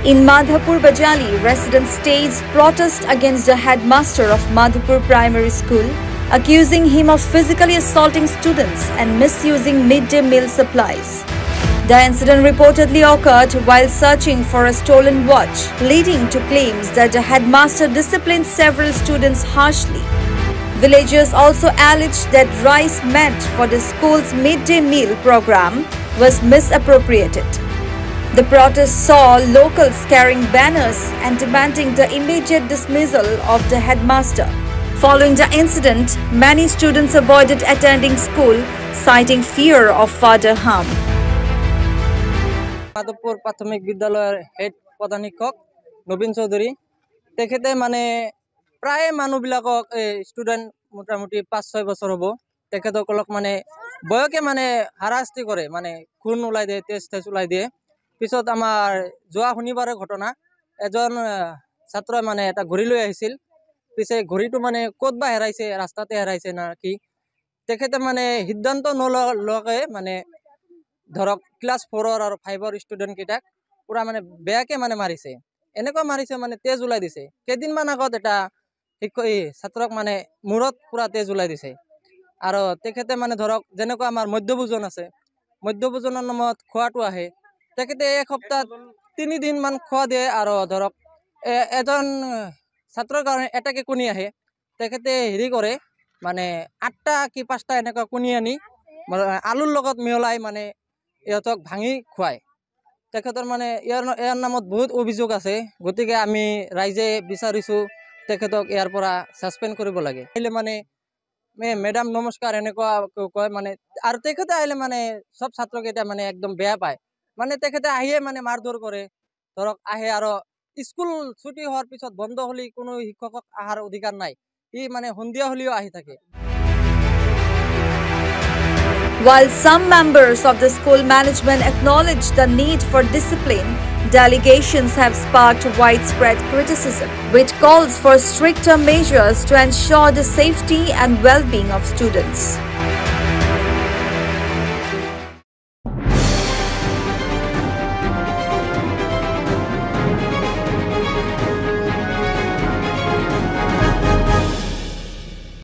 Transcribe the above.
In Madhapur Bajali, residents staged protest against the headmaster of Madhapur Primary School, accusing him of physically assaulting students and misusing midday meal supplies. The incident reportedly occurred while searching for a stolen watch, leading to claims that the headmaster disciplined several students harshly. Villagers also alleged that rice meant for the school's midday meal program was misappropriated. The protest saw locals carrying banners and demanding the immediate dismissal of the headmaster. Following the incident, many students avoided attending school, citing fear of further harm. Madhabpur প্রাথমিক বিদ্যালয়ের head প্রধান শিক্ষক নবীন চৌধুরী তেখেতে মানে প্রায় মানুহবিলাকক student মোটামুটি 5-6 বছর হব তেখেতসকলক মানে বয়কে মানে হাৰাশাস্তি কৰে মানে খুন ওলাই দিয়ে তেজ ওলাই দিয়ে পিছত আমাৰ যোৱা শনিবাৰৰ ঘটনা এজন ছাত্ৰই মানে এটা ঘড়ী লৈ আহিছিল পিছে ঘড়ীটো মানে ক'ত বা হেৰাইছে ৰাস্তাতে হেৰাইছে না কি তেখেতে মানে সিদ্ধান্ত নলকে মানে ধৰক ক্লাস 4 আৰু 5 স্টুডেন্ট কিটাক পুৰা মানে বেয়াকে মানে মাৰিছে এনেকুৱা মাৰিছে মানে তেজ ওলাই দিছে কেদিনমান আগত এটা ছাত্ৰক মানে মূৰত পুৰা তেজ ওলাই দিছে আৰু তেখেতে মানে ধৰক যেনেকুৱা আমাৰ মধ্যভোজন আছে মধ্যভোজনৰ নামত খোৱাটো আহে তেখেতে এক সপ্তাহ 3 দিন মান খোৱা দিয়ে আৰু ধৰক এজন ছাত্ৰৰ কাৰণে এটাকে কণী আহে তেখেতে হেৰি কৰে মানে 8টা কি 5টা এনেকুৱা কণী আনি আলুৰ লগত মিহলাই মানে ইহঁতক ভাঙি খুৱায় তেখেতৰ মানে ইয়াৰ নামত বহুত অভিযোগ আছে গতিকে আমি ৰাইজে বিচাৰিছো তেখেতক ইয়াৰ পৰা সাসপেন্ড কৰিব লাগে আহিলে মানে মেডাম নমস্কাৰ এনেকুৱা কয় মানে আৰু তেখেতে আহিলে মানে সব ছাত্ৰকেইটা মানে একদম বেয়া পায় মানে তেখেতে আহিয়ে মানে মাৰধৰ কৰে ধৰক আহে আৰু স্কুল ছুটি হোৱাৰ পিছত বন্ধ হলি কোনো শিক্ষকক আহাৰ অধিকাৰ নাই ই মানে সন্ধিয়া হলিও আহি থাকে While some members of the school management acknowledge the need for discipline, the allegations have sparked widespread criticism, which calls for stricter measures to ensure the safety and well-being of students.